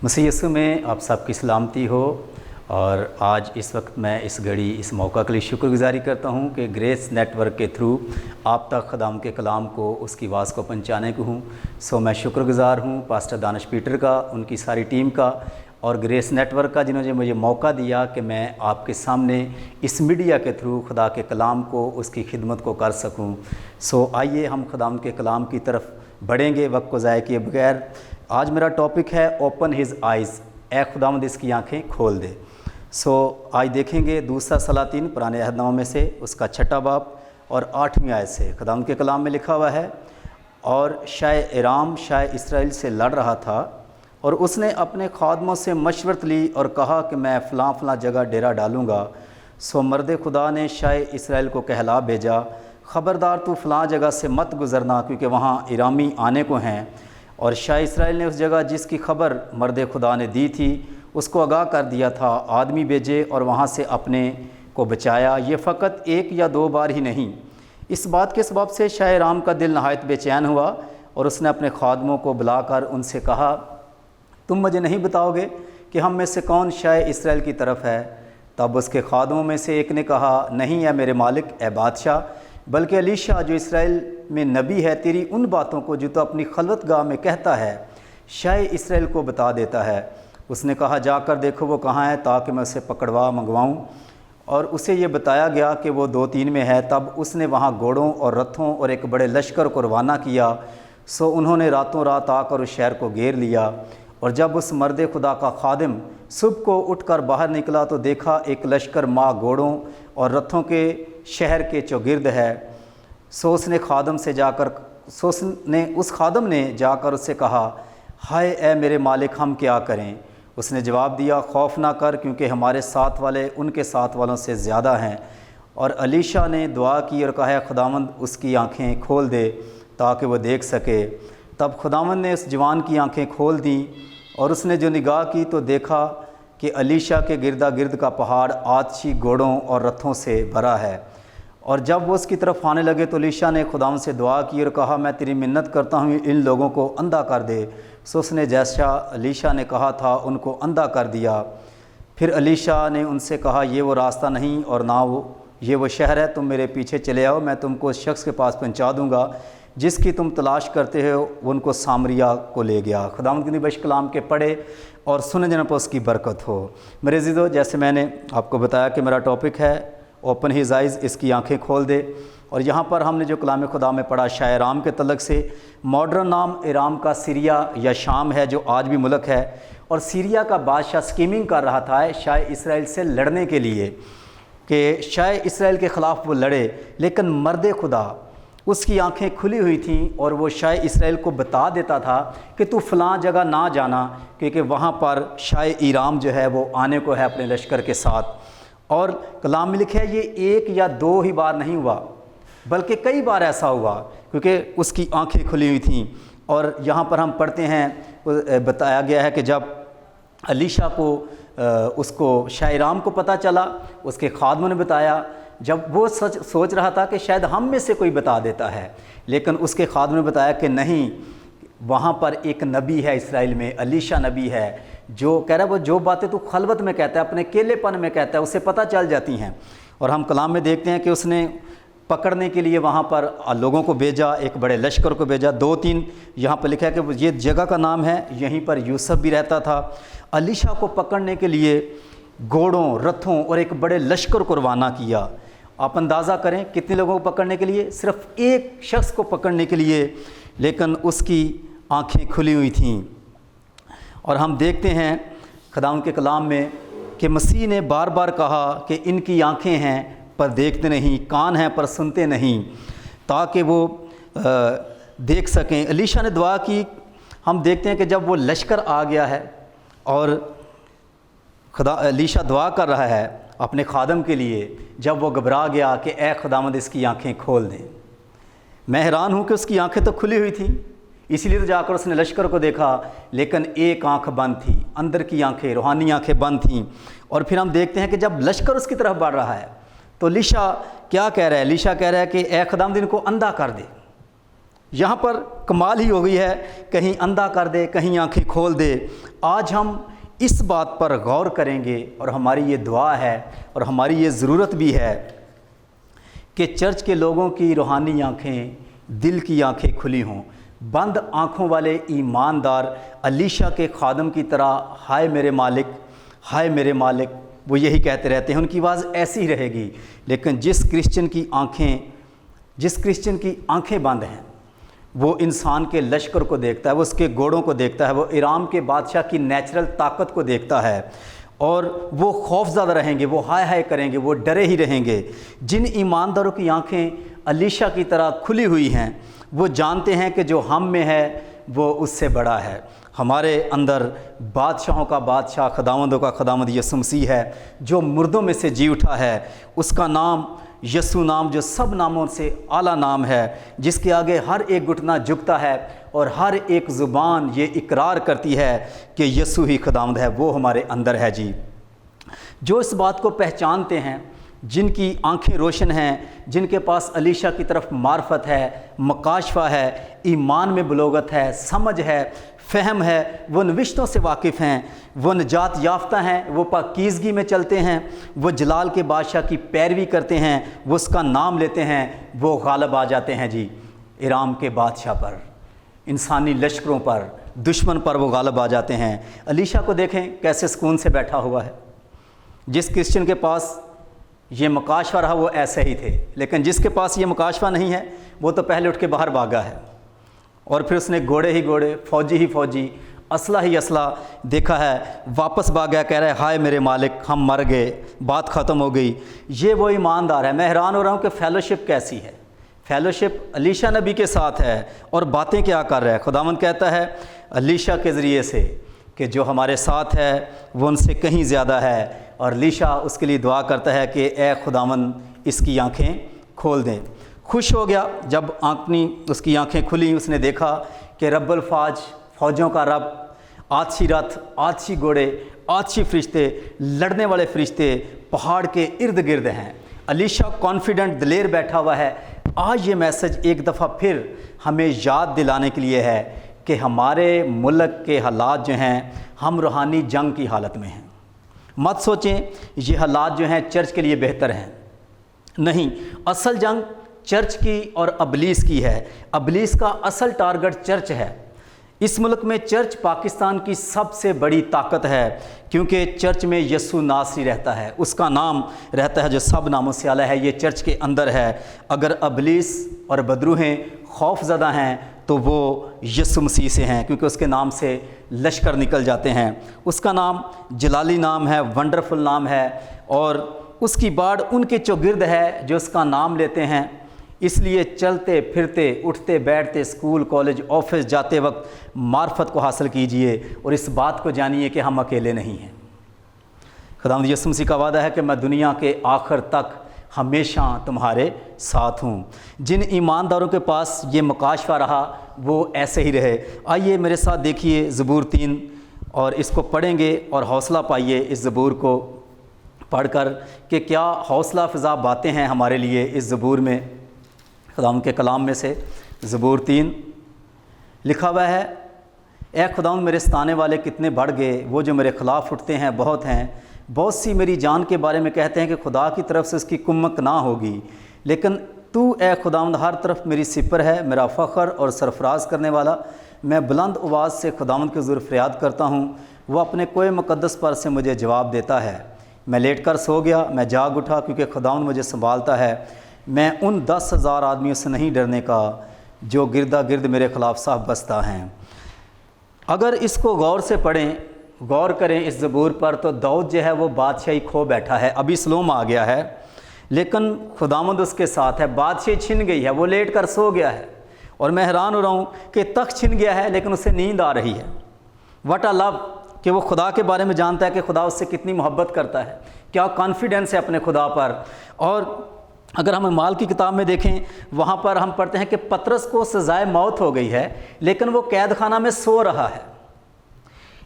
مسیح یسوع میں آپ سب کی سلامتی ہو۔ اور آج اس وقت میں اس گھڑی اس موقع کے لیے شکر گزاری کرتا ہوں کہ گریس نیٹ ورک کے تھرو آپ تک خداوند کے کلام کو، اس کی آواز کو پہنچانے کو ہوں۔ میں شکر گزار ہوں پاسٹر دانش پیٹر کا، ان کی ساری ٹیم کا، اور گریس نیٹ ورک کا، جنہوں نے مجھے موقع دیا کہ میں آپ کے سامنے اس میڈیا کے تھرو خدا کے کلام کو، اس کی خدمت کو کر سکوں۔ آئیے ہم خداوند کے کلام کی طرف بڑھیں گے وقت کو ضائع کیے بغیر۔ آج میرا ٹاپک ہے اوپن ہز آئیز، اے خداوند اس کی آنکھیں کھول دے۔ آج دیکھیں گے دوسرا سلاطین پرانے عہد نامہ میں سے اس کا 6واں باب اور 8ویں آیت سے خداوند کے کلام میں لکھا ہوا ہے، اور شاہ ارام شاہ اسرائیل سے لڑ رہا تھا، اور اس نے اپنے خادموں سے مشورت لی اور کہا کہ میں فلاں فلاں جگہ ڈیرا ڈالوں گا۔ مرد خدا نے شاہ اسرائیل کو کہلا بھیجا، خبردار تو فلاں جگہ سے مت گزرنا، کیونکہ وہاں ارامی آنے کو ہیں۔ اور شاہ اسرائیل نے اس جگہ جس کی خبر مرد خدا نے دی تھی اس کو آگاہ کر دیا تھا، آدمی بھیجے اور وہاں سے اپنے کو بچایا۔ یہ فقط 1 یا 2 بار ہی نہیں۔ اس بات کے سبب سے شاہ ارام کا دل نہایت بے چین ہوا، اور اس نے اپنے خادموں کو بلا کر ان سے کہا، تم مجھے نہیں بتاؤ گے کہ ہم میں سے کون شاہ اسرائیل کی طرف ہے؟ تب اس کے خادموں میں سے ایک نے کہا، نہیں اے میرے مالک، اے بادشاہ، بلکہ الیشا جو اسرائیل میں نبی ہے تیری ان باتوں کو جو تو اپنی خلوت گاہ میں کہتا ہے شاہ اسرائیل کو بتا دیتا ہے۔ اس نے کہا، جا کر دیکھو وہ کہاں ہے تاکہ میں اسے پکڑوا منگواؤں۔ اور اسے یہ بتایا گیا کہ وہ 2-3 میں ہے۔ تب اس نے وہاں گھوڑوں اور رتھوں اور ایک بڑے لشکر کو روانہ کیا۔ انہوں نے راتوں رات آ کر اس شہر کو گھیر لیا۔ اور جب اس مرد خدا کا خادم صبح کو اٹھ کر باہر نکلا تو دیکھا ایک لشکر ماہ گھوڑوں اور رتھوں کے شہر کے چوگرد ہے۔ اس خادم نے جا کر اس سے کہا، ہائے اے میرے مالک، ہم کیا کریں؟ اس نے جواب دیا، خوف نہ کر، کیونکہ ہمارے ساتھ والے ان کے ساتھ والوں سے زیادہ ہیں۔ اور الیشا نے دعا کی اور کہا، خداوند اس کی آنکھیں کھول دے تاکہ وہ دیکھ سکے۔ تب خداوند نے اس جوان کی آنکھیں کھول دیں، اور اس نے جو نگاہ کی تو دیکھا کہ الیشا کے گردا گرد کا پہاڑ آتشی گھوڑوں اور رتھوں سے بھرا ہے۔ اور جب وہ اس کی طرف آنے لگے تو الیشا نے خداوند سے دعا کی اور کہا، میں تیری منت کرتا ہوں ان لوگوں کو اندھا کر دے۔ اس نے جیسا الیشا نے کہا تھا ان کو اندھا کر دیا۔ پھر الیشا نے ان سے کہا، یہ وہ راستہ نہیں اور نہ یہ وہ شہر ہے، تم میرے پیچھے چلے آؤ، میں تم کو اس شخص کے پاس پہنچا دوں گا جس کی تم تلاش کرتے ہو۔ ان کو سامریا کو لے گیا۔ خداوند کی بخش کلام کے پڑھے اور سنے جانے پر اس کی برکت ہو۔ میرے عزیزو، جیسے میں نے آپ کو بتایا کہ میرا ٹاپک ہے اوپن ہز آئیز، اس کی آنکھیں کھول دے۔ اور یہاں پر ہم نے جو کلام خدا میں پڑھا شاہ ارام کے تعلق سے، ماڈرن نام ارام کا سیریا یا شام ہے جو آج بھی ملک ہے، اور سیریا کا بادشاہ سکیمنگ کر رہا تھا شاہ اسرائیل سے لڑنے کے لیے کہ شاہ اسرائیل کے خلاف وہ لڑے، لیکن مرد خدا اس کی آنکھیں کھلی ہوئی تھیں اور وہ شاہ اسرائیل کو بتا دیتا تھا کہ تو فلاں جگہ نہ جانا، کیونکہ وہاں پر شاہ ارام جو ہے وہ آنے کو ہے اپنے لشکر کے ساتھ۔ اور کلام میں لکھا ہے یہ 1 یا 2 ہی بار نہیں ہوا، بلکہ کئی بار ایسا ہوا، کیونکہ اس کی آنکھیں کھلی ہوئی تھیں۔ اور یہاں پر ہم پڑھتے ہیں، بتایا گیا ہے کہ جب الیشا کو اس کو شاہ ارام کو پتہ چلا، اس کے خادموں نے بتایا، جب وہ سوچ رہا تھا کہ شاید ہم میں سے کوئی بتا دیتا ہے، لیکن اس کے خادموں نے بتایا کہ نہیں، وہاں پر ایک نبی ہے اسرائیل میں، الیشا نبی ہے، جو کہہ رہا ہے وہ جو باتیں تو خلوت میں کہتا ہے، اپنے اکیلے پن میں کہتا ہے، اسے پتہ چل جاتی ہیں۔ اور ہم کلام میں دیکھتے ہیں کہ اس نے پکڑنے کے لیے وہاں پر لوگوں کو بھیجا، ایک بڑے لشکر کو بھیجا، 2-3 یہاں پر لکھا ہے کہ یہ جگہ کا نام ہے، یہیں پر یوسف بھی رہتا تھا۔ الیشا کو پکڑنے کے لیے گھوڑوں، رتھوں اور ایک بڑے لشکر کو روانہ کیا۔ آپ اندازہ کریں کتنے لوگوں کو پکڑنے کے لیے؟ صرف ایک شخص کو پکڑنے کے لیے، لیکن اس کی آنکھیں کھلی ہوئی تھیں۔ اور ہم دیکھتے ہیں خداوند کے کلام میں کہ مسیح نے بار بار کہا کہ ان کی آنکھیں ہیں پر دیکھتے نہیں، کان ہیں پر سنتے نہیں، تاکہ وہ دیکھ سکیں۔ الیشا نے دعا کی۔ ہم دیکھتے ہیں کہ جب وہ لشکر آ گیا ہے اور الیشا دعا کر رہا ہے اپنے خادم کے لیے، جب وہ گھبرا گیا کہ اے خداوند اس کی آنکھیں کھول دیں۔ میں حیران ہوں کہ اس کی آنکھیں تو کھلی ہوئی تھیں، اسی لیے تو جا کر اس نے لشکر کو دیکھا، لیکن ایک آنکھ بند تھی، اندر کی آنکھیں، روحانی آنکھیں بند تھیں۔ اور پھر ہم دیکھتے ہیں کہ جب لشکر اس کی طرف بڑھ رہا ہے تو الیشا کیا کہہ رہا ہے؟ الیشا کہہ رہا ہے کہ اے خداوند ان کو اندھا کر دے۔ یہاں پر کمال ہی ہو گئی ہے، کہیں اندھا کر دے، کہیں آنکھیں کھول دے۔ آج ہم اس بات پر غور کریں گے، اور ہماری یہ دعا ہے اور ہماری یہ ضرورت بھی ہے کہ چرچ کے لوگوں کی روحانی آنکھیں، دل کی آنکھیں کھلی ہوں۔ بند آنکھوں والے ایماندار الیشا کے خادم کی طرح ہائے میرے مالک، ہائے میرے مالک، وہ یہی کہتے رہتے ہیں، ان کی آواز ایسی ہی رہے گی۔ لیکن جس کرسچن کی آنکھیں بند ہیں، وہ انسان کے لشکر کو دیکھتا ہے، وہ اس کے گھوڑوں کو دیکھتا ہے، وہ ارام کے بادشاہ کی نیچرل طاقت کو دیکھتا ہے، اور وہ خوف زدہ رہیں گے، وہ ہائے ہائے کریں گے، وہ ڈرے ہی رہیں گے۔ جن ایمانداروں کی آنکھیں الیشا کی طرح کھلی ہوئی ہیں، وہ جانتے ہیں کہ جو ہم میں ہے وہ اس سے بڑا ہے۔ ہمارے اندر بادشاہوں کا بادشاہ، خداوندوں کا خداوند یسوع مسیح ہے، جو مردوں میں سے جی اٹھا ہے۔ اس کا نام یسوع نام جو سب ناموں سے اعلیٰ نام ہے، جس کے آگے ہر ایک گھٹنا جھکتا ہے اور ہر ایک زبان یہ اقرار کرتی ہے کہ یسوع ہی خداوند ہے، وہ ہمارے اندر ہے جی۔ جو اس بات کو پہچانتے ہیں، جن کی آنکھیں روشن ہیں، جن کے پاس الیشا کی طرف معرفت ہے، مکاشفہ ہے، ایمان میں بلوغت ہے، سمجھ ہے، فہم ہے، وہ نوشتوں سے واقف ہیں، وہ نجات یافتہ ہیں، وہ پاکیزگی میں چلتے ہیں، وہ جلال کے بادشاہ کی پیروی کرتے ہیں، وہ اس کا نام لیتے ہیں، وہ غالب آ جاتے ہیں جی ارام کے بادشاہ پر، انسانی لشکروں پر، دشمن پر وہ غالب آ جاتے ہیں۔ الیشا کو دیکھیں کیسے سکون سے بیٹھا ہوا ہے۔ جس کرسچن کے پاس یہ مکاشفہ رہا وہ ایسے ہی تھے، لیکن جس کے پاس یہ مکاشفہ نہیں ہے وہ تو پہلے اٹھ کے باہر بھاگا ہے، اور پھر اس نے گھوڑے ہی گھوڑے، فوجی ہی فوجی، اسلحہ ہی اسلحہ دیکھا ہے، واپس بھاگا، کہہ رہا ہے ہائے میرے مالک، ہم مر گئے، بات ختم ہو گئی۔ یہ وہ ایماندار ہے۔ میں حیران ہو رہا ہوں کہ فیلوشپ کیسی ہے۔ فیلوشپ الیشا نبی کے ساتھ ہے، اور باتیں کیا کر رہا ہے۔ خداوند کہتا ہے الیشا کے ذریعے سے کہ جو ہمارے ساتھ ہے وہ ان سے کہیں زیادہ ہے، اور الیشا اس کے لیے دعا کرتا ہے کہ اے خداوند اس کی آنکھیں کھول دیں۔ خوش ہو گیا جب اس کی آنکھیں کھلیں، اس نے دیکھا کہ رب الفاج، فوجوں کا رب، آتشی رتھ، آتشی گھوڑے، آتشی فرشتے، لڑنے والے فرشتے پہاڑ کے ارد گرد ہیں۔ الیشا کانفیڈنٹ، دلیر بیٹھا ہوا ہے۔ آج یہ میسج ایک دفعہ پھر ہمیں یاد دلانے کے لیے ہے کہ ہمارے ملک کے حالات جو ہیں، ہم روحانی جنگ کی حالت میں ہیں۔ مت سوچیں یہ حالات جو ہیں چرچ کے لیے بہتر ہیں، نہیں، اصل جنگ چرچ کی اور ابلیس کی ہے۔ ابلیس کا اصل ٹارگٹ چرچ ہے۔ اس ملک میں چرچ پاکستان کی سب سے بڑی طاقت ہے، کیونکہ چرچ میں یسوع ناصری رہتا ہے، اس کا نام رہتا ہے جو سب ناموں سے اعلیٰ ہے، یہ چرچ کے اندر ہے۔ اگر ابلیس اور بدروہیں خوف زدہ ہیں تو وہ یسوع مسیح سے ہیں، کیونکہ اس کے نام سے لشکر نکل جاتے ہیں۔ اس کا نام جلالی نام ہے، ونڈرفل نام ہے، اور اس کی باڑ ان کے چوگرد ہے جو اس کا نام لیتے ہیں۔ اس لیے چلتے پھرتے، اٹھتے بیٹھتے، اسکول، کالج، آفس جاتے وقت معرفت کو حاصل کیجئے، اور اس بات کو جانیے کہ ہم اکیلے نہیں ہیں۔ خداوند یسوع مسیح کا وعدہ ہے کہ میں دنیا کے آخر تک ہمیشہ تمہارے ساتھ ہوں۔ جن ایمانداروں کے پاس یہ مکاشفہ رہا وہ ایسے ہی رہے۔ آئیے میرے ساتھ دیکھیے زبور 3، اور اس کو پڑھیں گے اور حوصلہ پائیے اس زبور کو پڑھ کر کہ کیا حوصلہ افزا باتیں ہیں ہمارے لیے اس زبور میں۔ خداوند کے کلام میں سے زبور 3 لکھا ہوا ہے، اے خداوند میرے ستانے والے کتنے بڑھ گئے، وہ جو میرے خلاف اٹھتے ہیں بہت ہیں۔ بہت سی میری جان کے بارے میں کہتے ہیں کہ خدا کی طرف سے اس کی کمک نہ ہوگی، لیکن تو اے خداوند ہر طرف میری سپر ہے، میرا فخر اور سرفراز کرنے والا۔ میں بلند آواز سے خداوند کے حضور فریاد کرتا ہوں، وہ اپنے کوہ مقدس پر سے مجھے جواب دیتا ہے۔ میں لیٹ کر سو گیا، میں جاگ اٹھا کیونکہ خداوند مجھے سنبھالتا ہے۔ میں ان 10,000 آدمیوں سے نہیں ڈرنے کا جو گردا گرد میرے خلاف صاف بستہ ہیں۔ اگر اس کو غور سے پڑھیں، غور کریں اس زبور پر، تو داؤد جو ہے وہ بادشاہی کھو بیٹھا ہے، ابھی سلوم آ گیا ہے، لیکن خداوند اس کے ساتھ ہے، بادشاہی چھن گئی ہے، وہ لیٹ کر سو گیا ہے، اور میں حیران ہو رہا ہوں کہ تخت چھن گیا ہے لیکن اسے نیند آ رہی ہے۔ واٹ اے لو، کہ وہ خدا کے بارے میں جانتا ہے کہ خدا اس سے کتنی محبت کرتا ہے، کیا کانفیڈنس ہے اپنے خدا پر۔ اور اگر ہم اعمال کی کتاب میں دیکھیں، وہاں پر ہم پڑھتے ہیں کہ پطرس کو سزائے موت ہو گئی ہے، لیکن وہ قید خانہ میں سو رہا ہے۔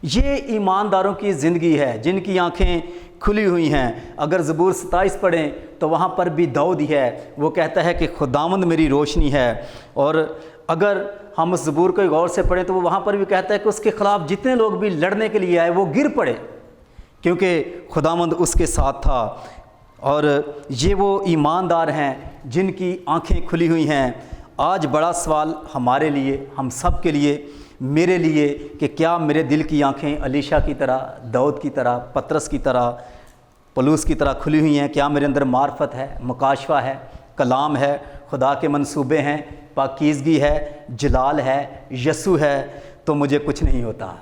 یہ ایمانداروں کی زندگی ہے جن کی آنکھیں کھلی ہوئی ہیں۔ اگر زبور 27 پڑھیں تو وہاں پر بھی داؤد ہی ہے، وہ کہتا ہے کہ خداوند میری روشنی ہے۔ اور اگر ہم اس زبور کو غور سے پڑھیں تو وہ وہاں پر بھی کہتا ہے کہ اس کے خلاف جتنے لوگ بھی لڑنے کے لیے آئے وہ گر پڑے، کیونکہ خداوند اس کے ساتھ تھا۔ اور یہ وہ ایماندار ہیں جن کی آنکھیں کھلی ہوئی ہیں۔ آج بڑا سوال ہمارے لیے، ہم سب کے لیے، میرے لیے، کہ کیا میرے دل کی آنکھیں علیشا کی طرح، داؤد کی طرح، پطرس کی طرح، پولس کی طرح کھلی ہوئی ہیں؟ کیا میرے اندر معرفت ہے، مکاشفہ ہے، کلام ہے، خدا کے منصوبے ہیں، پاکیزگی ہے، جلال ہے، یسوع ہے؟ تو مجھے کچھ نہیں ہوتا،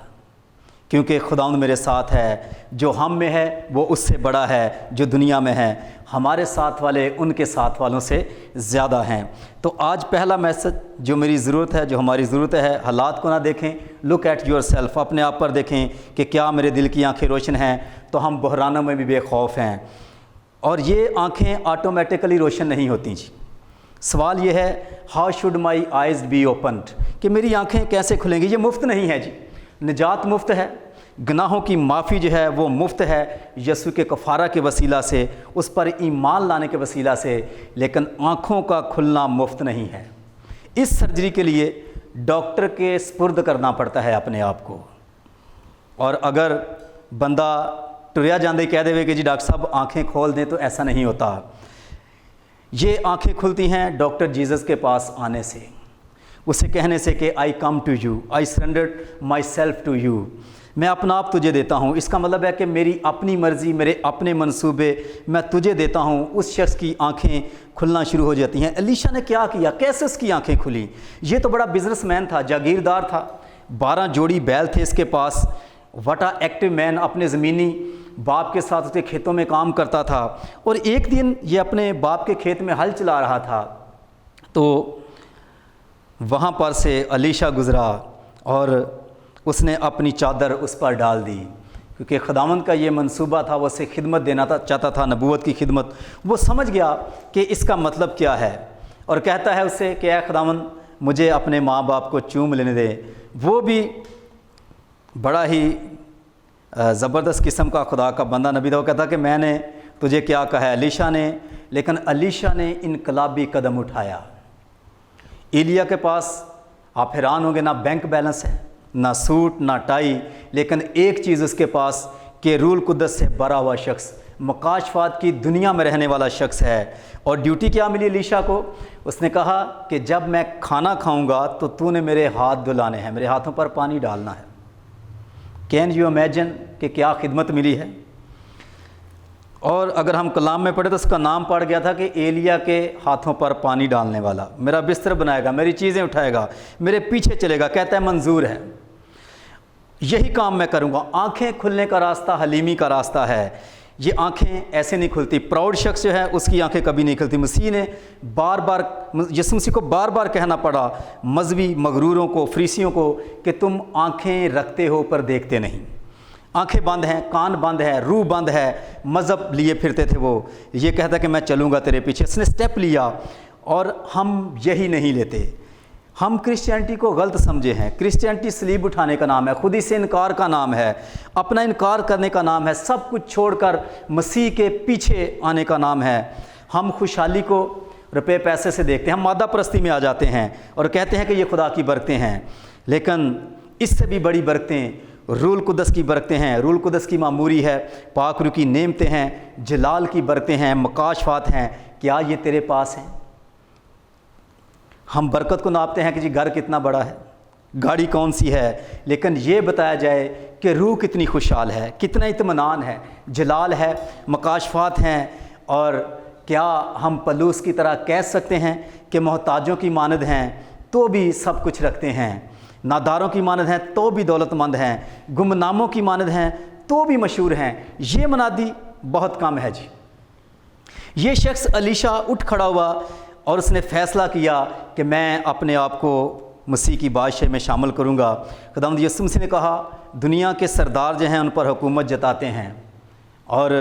کیونکہ خداوند میرے ساتھ ہے۔ جو ہم میں ہے وہ اس سے بڑا ہے جو دنیا میں ہے۔ ہمارے ساتھ والے ان کے ساتھ والوں سے زیادہ ہیں۔ تو آج پہلا میسج جو میری ضرورت ہے، جو ہماری ضرورت ہے، حالات کو نہ دیکھیں، لک ایٹ یور سیلف، اپنے آپ پر دیکھیں کہ کیا میرے دل کی آنکھیں روشن ہیں، تو ہم بحرانوں میں بھی بے خوف ہیں۔ اور یہ آنکھیں آٹومیٹکلی روشن نہیں ہوتی جی۔ سوال یہ ہے، how should my eyes be opened, کہ میری آنکھیں کیسے کھلیں گی؟ یہ مفت نہیں ہے جی، نجات مفت ہے، گناہوں کی معافی جو ہے وہ مفت ہے یسوع کے کفارہ کے وسیلہ سے، اس پر ایمان لانے کے وسیلہ سے، لیکن آنکھوں کا کھلنا مفت نہیں ہے۔ اس سرجری کے لیے ڈاکٹر کے سپرد کرنا پڑتا ہے اپنے آپ کو۔ اور اگر بندہ ٹریا جاندے کہہ دے کہ جی ڈاکٹر صاحب آنکھیں کھول دیں، تو ایسا نہیں ہوتا۔ یہ آنکھیں کھلتی ہیں ڈاکٹر جیزس کے پاس آنے سے، اسے کہنے سے کہ I come to you, I surrendered myself to you, میں اپنا آپ تجھے دیتا ہوں۔ اس کا مطلب ہے کہ میری اپنی مرضی، میرے اپنے منصوبے میں تجھے دیتا ہوں۔ اس شخص کی آنکھیں کھلنا شروع ہو جاتی ہیں۔ علیشا نے کیا کیا؟ کیسے اس کی آنکھیں کھلی؟ یہ تو بڑا بزنس مین تھا، جاگیردار تھا، 12 جوڑی بیل تھے اس کے پاس، وٹا ایکٹیو مین، اپنے زمینی باپ کے ساتھ اس کے کھیتوں میں کام کرتا تھا۔ اور ایک دن یہ اپنے باپ کے کھیت میں ہل چلا رہا تھا، تو وہاں پر سے علیشا گزرا اور اس نے اپنی چادر اس پر ڈال دی، کیونکہ خداوند کا یہ منصوبہ تھا، وہ اسے خدمت دینا چاہتا تھا، نبوت کی خدمت۔ وہ سمجھ گیا کہ اس کا مطلب کیا ہے، اور کہتا ہے اس سے کہ اے خداوند مجھے اپنے ماں باپ کو چوم لینے دے۔ وہ بھی بڑا ہی زبردست قسم کا خدا کا بندہ نبی تھا، وہ کہتا کہ میں نے تجھے کیا کہا ہے علیشا نے، لیکن علیشا نے انقلابی قدم اٹھایا۔ ایلیا کے پاس آپ حیران ہوں گے، نہ بینک بیلنس ہے، نہ سوٹ، نہ ٹائی، لیکن ایک چیز اس کے پاس کہ روح القدس سے بھرا ہوا شخص، مکاشفات کی دنیا میں رہنے والا شخص ہے۔ اور ڈیوٹی کیا ملی علیشا کو؟ اس نے کہا کہ جب میں کھانا کھاؤں گا تو تو نے میرے ہاتھ دھلانے ہیں، میرے ہاتھوں پر پانی ڈالنا ہے۔ کین یو امیجن کہ کیا خدمت ملی ہے؟ اور اگر ہم کلام میں پڑھیں تو اس کا نام پڑ گیا تھا کہ ایلیا کے ہاتھوں پر پانی ڈالنے والا، میرا بستر بنائے گا، میری چیزیں اٹھائے گا، میرے پیچھے چلے گا، کہتا ہے منظور ہے، یہی کام میں کروں گا۔ آنکھیں کھلنے کا راستہ حلیمی کا راستہ ہے۔ یہ آنکھیں ایسے نہیں کھلتی۔ پراؤڈ شخص جو ہے اس کی آنکھیں کبھی نہیں کھلتی۔ مسیح نے یسوع مسیح کو بار بار کہنا پڑا مذہبی مغروروں کو، فریسیوں کو، کہ تم آنکھیں رکھتے ہو پر دیکھتے نہیں۔ آنکھیں بند ہیں، کان بند ہے، روح بند ہے، مذہب لیے پھرتے تھے وہ۔ یہ کہتا کہ میں چلوں گا تیرے پیچھے۔ اس نے سٹیپ لیا، اور ہم یہی نہیں لیتے۔ ہم کرسچینٹی کو غلط سمجھے ہیں۔ کرسچینٹی صلیب اٹھانے کا نام ہے، خودی سے انکار کا نام ہے، اپنا انکار کرنے کا نام ہے، سب کچھ چھوڑ کر مسیح کے پیچھے آنے کا نام ہے۔ ہم خوشحالی کو روپے پیسے سے دیکھتے ہیں، ہم مادہ پرستی میں آ جاتے ہیں اور کہتے ہیں کہ یہ خدا کی برکتیں ہیں، لیکن اس سے بھی بڑی برکتیں روح القدس کی برکتیں ہیں۔ روح القدس کی معموری ہے، پاک روح کی نعمتیں ہیں، جلال کی برکتیں ہیں، مکاشفات ہیں۔ کیا یہ تیرے پاس ہیں؟ ہم برکت کو ناپتے ہیں کہ جی گھر کتنا بڑا ہے، گاڑی کون سی ہے، لیکن یہ بتایا جائے کہ روح کتنی خوشحال ہے، کتنا اطمینان ہے، جلال ہے، مکاشفات ہیں۔ اور کیا ہم پلوس کی طرح کہہ سکتے ہیں کہ محتاجوں کی مانند ہیں تو بھی سب کچھ رکھتے ہیں، ناداروں کی مانند ہیں تو بھی دولت مند ہیں، گمناموں کی مانند ہیں تو بھی مشہور ہیں؟ یہ منادی بہت کم ہے جی۔ یہ شخص علیشا اٹھ کھڑا ہوا اور اس نے فیصلہ کیا کہ میں اپنے آپ کو مسیح کی بادشاہی میں شامل کروں گا۔ خداوند یسوع مسیح نے کہا دنیا کے سردار جو ہیں ان پر حکومت جتاتے ہیں، اور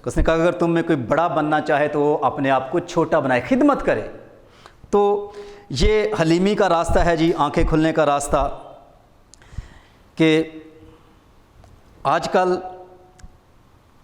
اس نے کہا اگر تم میں کوئی بڑا بننا چاہے تو وہ اپنے آپ کو چھوٹا بنائے، خدمت کرے۔ تو یہ حلیمی کا راستہ ہے جی، آنکھیں کھلنے کا راستہ، کہ آج کل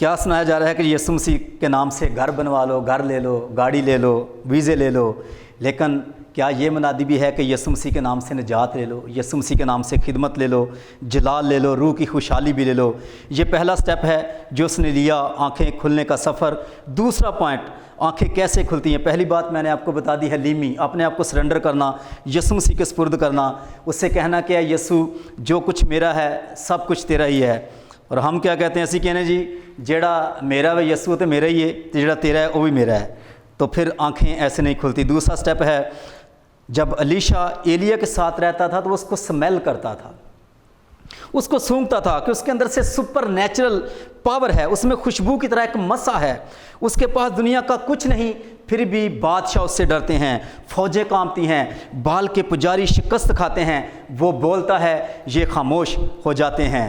کیا سنایا جا رہا ہے کہ یسوع مسیح کے نام سے گھر بنوا لو، گھر لے لو، گاڑی لے لو، ویزے لے لو، لیکن کیا یہ منادی بھی ہے کہ یسوع مسیح کے نام سے نجات لے لو، یسوع مسیح کے نام سے خدمت لے لو، جلال لے لو، روح کی خوشحالی بھی لے لو؟ یہ پہلا سٹیپ ہے جو اس نے لیا، آنکھیں کھلنے کا سفر۔ دوسرا پوائنٹ، آنکھیں کیسے کھلتی ہیں؟ پہلی بات میں نے آپ کو بتا دی ہے، لیمی، اپنے آپ کو سرنڈر کرنا، یسوع مسیح کے سپرد کرنا، اس سے کہنا کہ یسوع جو کچھ میرا ہے سب کچھ تیرا ہی ہے۔ اور ہم کیا کہتے ہیں؟ اسی کہنے جی جیڑا میرا ہے یسوع تو میرا ہی ہے، تو جیڑا تیرا ہے وہ بھی میرا ہے۔ تو پھر آنکھیں ایسے نہیں کھلتی۔ دوسرا سٹیپ ہے، جب الیشا ایلیا کے ساتھ رہتا تھا تو اس کو سمیل کرتا تھا، اس کو سونگتا تھا کہ اس کے اندر سے سپر نیچرل پاور ہے، اس میں خوشبو کی طرح ایک مسا ہے، اس کے پاس دنیا کا کچھ نہیں، پھر بھی بادشاہ اس سے ڈرتے ہیں، فوجیں کانپتی ہیں، بال کے پجاری شکست کھاتے ہیں، وہ بولتا ہے یہ خاموش ہو جاتے ہیں۔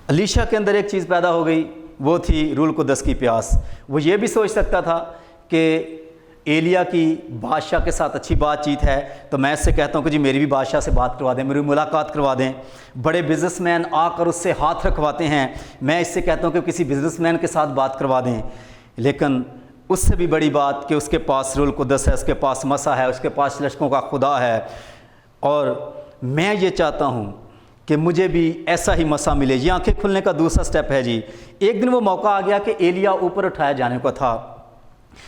الیشا کے اندر ایک چیز پیدا ہو گئی، وہ تھی روح القدس کی پیاس۔ وہ یہ بھی سوچ سکتا تھا کہ ایلیا کی بادشاہ کے ساتھ اچھی بات چیت ہے، تو میں اس سے کہتا ہوں کہ جی میری بھی بادشاہ سے بات کروا دیں، میری ملاقات کروا دیں۔ بڑے بزنس مین آ کر اس سے ہاتھ رکھواتے ہیں، میں اس سے کہتا ہوں کہ کسی بزنس مین کے ساتھ بات کروا دیں۔ لیکن اس سے بھی بڑی بات کہ اس کے پاس روح القدس ہے، اس کے پاس مسا ہے، اس کے پاس لشکروں کا خدا ہے، اور میں یہ چاہتا ہوں کہ مجھے بھی ایسا ہی مسا ملے۔ یہ آنکھیں کھلنے کا دوسرا سٹیپ ہے جی۔ ایک دن وہ موقع آ گیا کہ ایلیا اوپر اٹھایا جانے کو تھا،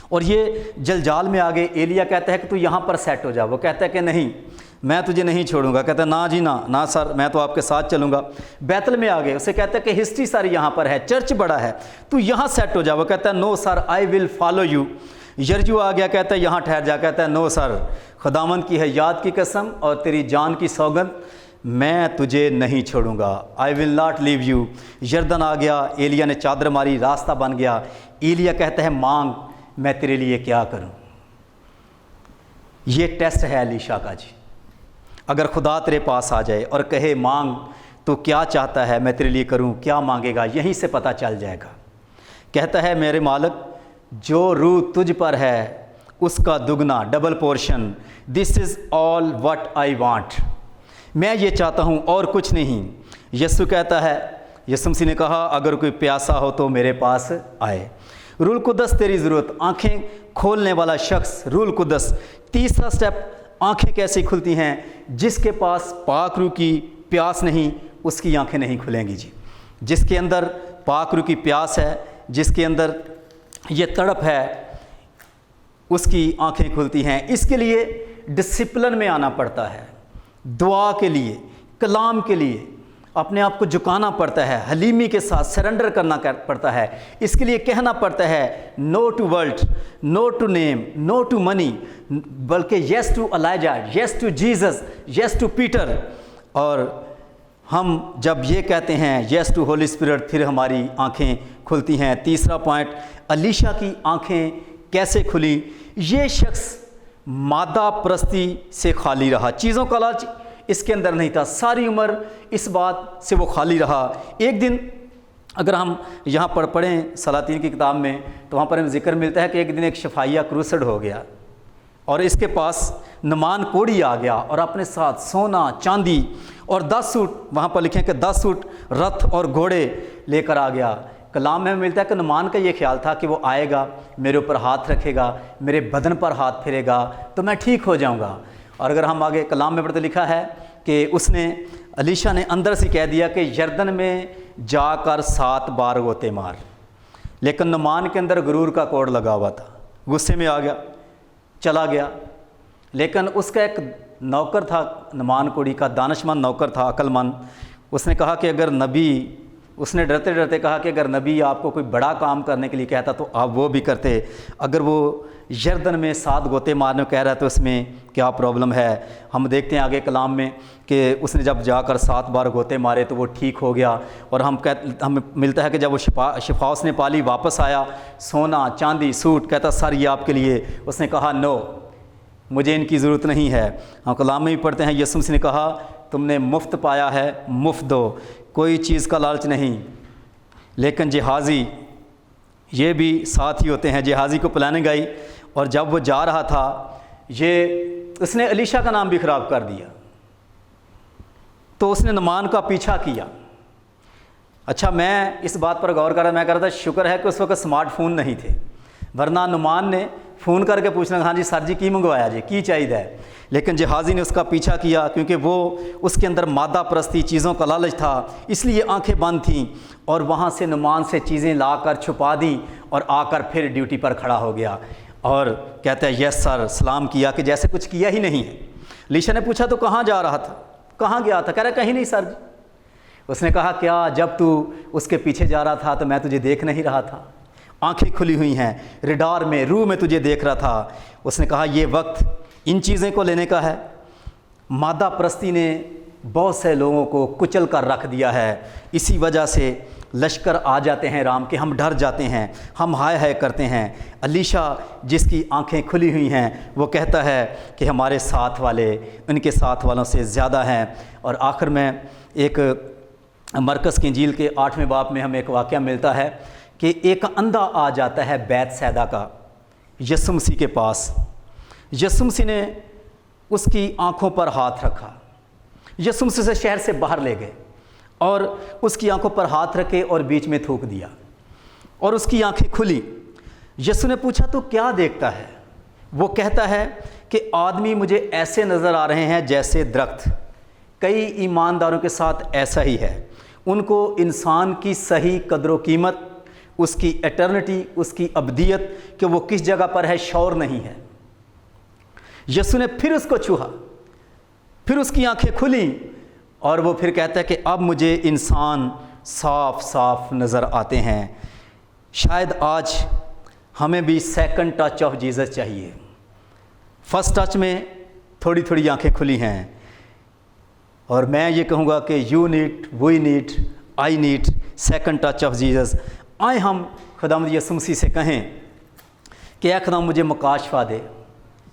اور یہ جلجال میں آگے ایلیا کہتا ہے کہ تو یہاں پر سیٹ ہو جا۔ وہ کہتا ہے کہ نہیں، میں تجھے نہیں چھوڑوں گا۔ کہتا ہے نا جی نا سر، میں تو آپ کے ساتھ چلوں گا۔ بیتل میں آگے اسے کہتا ہے کہ ہسٹری ساری یہاں پر ہے، چرچ بڑا ہے، تو یہاں سیٹ ہو جا۔ وہ کہتا ہے نو سر، آئی ول فالو یو۔ یرجو آ گیا، کہتا ہے یہاں ٹھہر جا۔ کہتا ہے نو سر، خداوند کی حیات کی قسم اور تیری جان کی سوگند، میں تجھے نہیں چھوڑوں گا، آئی ول ناٹ لیو یو۔ یردن آ گیا، ایلیا نے چادر ماری، راستہ بن گیا۔ ایلیا کہتا ہے مانگ، میں تیرے لیے کیا کروں؟ یہ ٹیسٹ ہے الیشا کا جی۔ اگر خدا تیرے پاس آ جائے اور کہے مانگ، تو کیا چاہتا ہے میں تیرے لیے کروں، کیا مانگے گا، یہیں سے پتہ چل جائے گا۔ کہتا ہے میرے مالک، جو روح تجھ پر ہے اس کا دگنا، double portion, this is all what I want, میں یہ چاہتا ہوں اور کچھ نہیں۔ یسوع کہتا ہے، یسوع مسیح نے کہا اگر کوئی پیاسا ہو تو میرے پاس آئے۔ روح القدس تیری ضرورت، آنکھیں کھولنے والا شخص روح القدس۔ تیسرا سٹیپ، آنکھیں کیسے کھلتی ہیں؟ جس کے پاس پاک روح کی پیاس نہیں، اس کی آنکھیں نہیں کھلیں گی جی۔ جس کے اندر پاک روح کی پیاس ہے، جس کے اندر یہ تڑپ ہے، اس کی آنکھیں کھلتی ہیں۔ اس کے لیے ڈسپلن میں آنا پڑتا ہے، دعا کے لیے، کلام کے لیے اپنے آپ کو جھکانا پڑتا ہے، حلیمی کے ساتھ سرنڈر کرنا پڑتا ہے۔ اس کے لیے کہنا پڑتا ہے no to world, no to name, no to money, بلکہ yes to Elijah, yes to Jesus, yes to Peter. اور ہم جب یہ کہتے ہیں یس ٹو ہولی اسپرٹ، پھر ہماری آنکھیں کھلتی ہیں۔ تیسرا پوائنٹ، الیشا کی آنکھیں کیسے کھلی؟ یہ شخص مادہ پرستی سے خالی رہا، چیزوں کا لالچ اس کے اندر نہیں تھا، ساری عمر اس بات سے وہ خالی رہا۔ ایک دن اگر ہم یہاں پر پڑھیں سلاطین کی کتاب میں، تو وہاں پر ہمیں ذکر ملتا ہے کہ ایک دن ایک شفائیہ کروسڈ ہو گیا، اور اس کے پاس نمان کوڑی آ گیا اور اپنے ساتھ سونا، چاندی اور 10 سوٹ، وہاں پر لکھیں کہ 10 سوٹ رتھ اور گھوڑے لے کر آ گیا۔ کلام میں ملتا ہے کہ نمان کا یہ خیال تھا کہ وہ آئے گا، میرے اوپر ہاتھ رکھے گا، میرے بدن پر ہاتھ پھیرے گا تو میں ٹھیک ہو جاؤں گا۔ اور اگر ہم آگے کلام میں پڑھتے لکھا ہے کہ اس نے، الیشا نے اندر سے کہہ دیا کہ یردن میں جا کر 7 بار غوطے مار، لیکن نمان کے اندر غرور کا کوڑ لگا ہوا تھا، غصے میں آ گیا، چلا گیا۔ لیکن اس کا ایک نوکر تھا، نمان کوڑی کا دانشمند نوکر تھا، عقل مند، اس نے کہا کہ اگر نبی، اس نے ڈرتے ڈرتے کہا کہ اگر نبی آپ کو کوئی بڑا کام کرنے کے لیے کہتا تو آپ وہ بھی کرتے، اگر وہ یردن میں 7 غوطے مارنے کو کہہ رہا ہے تو اس میں کیا پرابلم ہے؟ ہم دیکھتے ہیں آگے کلام میں کہ اس نے جب جا کر 7 بار غوطے مارے تو وہ ٹھیک ہو گیا، اور ہمیں ملتا ہے کہ جب وہ شفا اس نے پالی، واپس آیا، سونا، چاندی، سوٹ، کہتا سر یہ آپ کے لیے۔ اس نے کہا نو، مجھے ان کی ضرورت نہیں ہے۔ ہم کلام میں بھی پڑھتے ہیں یسوع مسیح نے کہا تم نے مفت پایا ہے مفت دو، کوئی چیز کا لالچ نہیں۔ لیکن جہازی یہ بھی ساتھ ہی ہوتے ہیں، جہازی کو پلاننگ آئی، اور جب وہ جا رہا تھا، یہ اس نے الیشا کا نام بھی خراب کر دیا۔ تو اس نے نعمان کا پیچھا کیا۔ اچھا میں اس بات پر غور کر رہا، میں کہہ رہا تھا شکر ہے کہ اس وقت سمارٹ فون نہیں تھے، ورنہ نعمان نے فون کر کے پوچھنا ہاں جی سر جی کی منگوایا جی کی چاہیے ہے، لیکن جہازی نے اس کا پیچھا کیا کیونکہ وہ اس کے اندر مادہ پرستی چیزوں کا لالچ تھا، اس لیے آنکھیں بند تھیں، اور وہاں سے نعمان سے چیزیں لا کر چھپا دیں اور آ کر پھر ڈیوٹی پر کھڑا ہو گیا اور کہتا ہے یس سر، سلام کیا کہ جیسے کچھ کیا ہی نہیں ہے۔ لیشا نے پوچھا تو کہاں جا رہا تھا، کہاں گیا تھا؟ کہہ رہا کہیں نہیں سر جی۔ اس نے کہا کیا جب تو اس کے پیچھے جا رہا تھا تو میں تجھے دیکھ نہیں رہا تھا؟ آنکھیں کھلی ہوئی ہیں، ریڈار میں روح میں تجھے دیکھ رہا تھا۔ اس نے کہا یہ وقت ان چیزیں کو لینے کا ہے۔ مادہ پرستی نے بہت سے لوگوں کو کچل کر رکھ دیا ہے، اسی وجہ سے لشکر آ جاتے ہیں رام کے، ہم ڈر جاتے ہیں، ہم ہائے ہائے کرتے ہیں۔ علیشا جس کی آنکھیں کھلی ہوئی ہیں وہ کہتا ہے کہ ہمارے ساتھ والے ان کے ساتھ والوں سے زیادہ ہیں۔ اور آخر میں ایک مرکز کی انجیل کے 8ویں باب میں ہمیں ایک واقعہ ملتا ہے کہ ایک اندھا آ جاتا ہے بیت سیدہ کا یسوع مسیح کے پاس۔ یسوع مسیح نے اس کی آنکھوں پر ہاتھ رکھا، یسوع مسیح سے شہر سے باہر لے گئے اور اس کی آنکھوں پر ہاتھ رکھے اور بیچ میں تھوک دیا اور اس کی آنکھیں کھلی۔ یسوع نے پوچھا تو کیا دیکھتا ہے؟ وہ کہتا ہے کہ آدمی مجھے ایسے نظر آ رہے ہیں جیسے درخت۔ کئی ایمانداروں کے ساتھ ایسا ہی ہے، ان کو انسان کی صحیح قدر و قیمت، اس کی ایٹرنٹی، اس کی ابدیت کہ وہ کس جگہ پر ہے شعور نہیں ہے۔ یسوع نے پھر اس کو چھوہا، پھر اس کی آنکھیں کھلیں اور وہ پھر کہتا ہے کہ اب مجھے انسان صاف صاف نظر آتے ہیں۔ شاید آج ہمیں بھی سیکنڈ ٹچ آف جیزس چاہیے۔ فرسٹ ٹچ میں تھوڑی تھوڑی آنکھیں کھلی ہیں، اور میں یہ کہوں گا کہ you need, we need, I need second touch of Jesus. آئے ہم خداوند یسوع مسیح سے کہیں کہ اے خداوند مجھے مکاشفہ دے،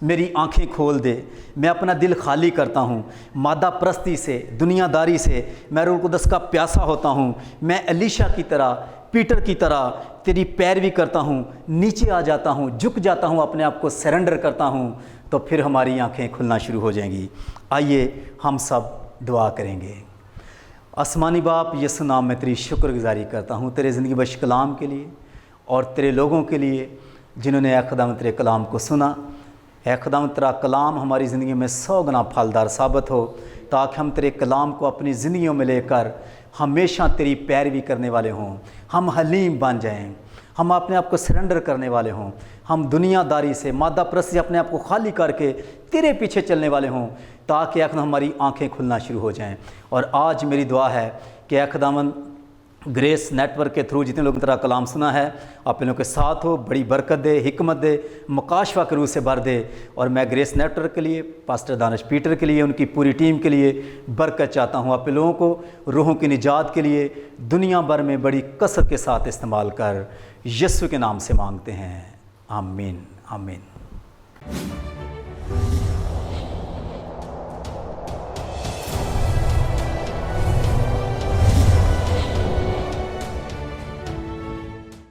میری آنکھیں کھول دے، میں اپنا دل خالی کرتا ہوں مادہ پرستی سے، دنیا داری سے، میں روح القدس کا پیاسا ہوتا ہوں، میں علیشا کی طرح، پیٹر کی طرح تیری پیروی کرتا ہوں، نیچے آ جاتا ہوں، جھک جاتا ہوں، اپنے آپ کو سرنڈر کرتا ہوں، تو پھر ہماری آنکھیں کھلنا شروع ہو جائیں گی۔ آئیے ہم سب دعا کریں گے۔ آسمانی باپ، یسوع نام میں تیری شکر گزاری کرتا ہوں تیرے زندگی بخش کلام کے لیے اور تیرے لوگوں کے لیے جنہوں نے اے خداوند تیرے کلام کو سنا۔ اے خداوند تیرا کلام ہماری زندگی میں 100 گنا پھلدار ثابت ہو، تاکہ ہم تیرے کلام کو اپنی زندگیوں میں لے کر ہمیشہ تیری پیروی کرنے والے ہوں، ہم حلیم بن جائیں، ہم اپنے آپ کو سرنڈر کرنے والے ہوں، ہم دنیا داری سے، مادہ پرستی سے اپنے آپ کو خالی کر کے تیرے پیچھے چلنے والے ہوں، تاکہ اے خداوند ہماری آنکھیں کھلنا شروع ہو جائیں۔ اور آج میری دعا ہے کہ اے خداوند گریس نیٹ ورک کے تھرو جتنے لوگوں نے تیرا کلام سنا ہے، اپنے لوگوں کے ساتھ ہو، بڑی برکت دے، حکمت دے، مکاشفہ کے روح سے بھر دے۔ اور میں گریس نیٹ ورک کے لیے، پاسٹر دانش پیٹر کے لیے، ان کی پوری ٹیم کے لیے برکت چاہتا ہوں۔ اپنے لوگوں کو روحوں کی نجات کے لیے دنیا بھر میں بڑی کثرت کے ساتھ استعمال کر، یسوع کے نام سے مانگتے ہیں، آمین آمین۔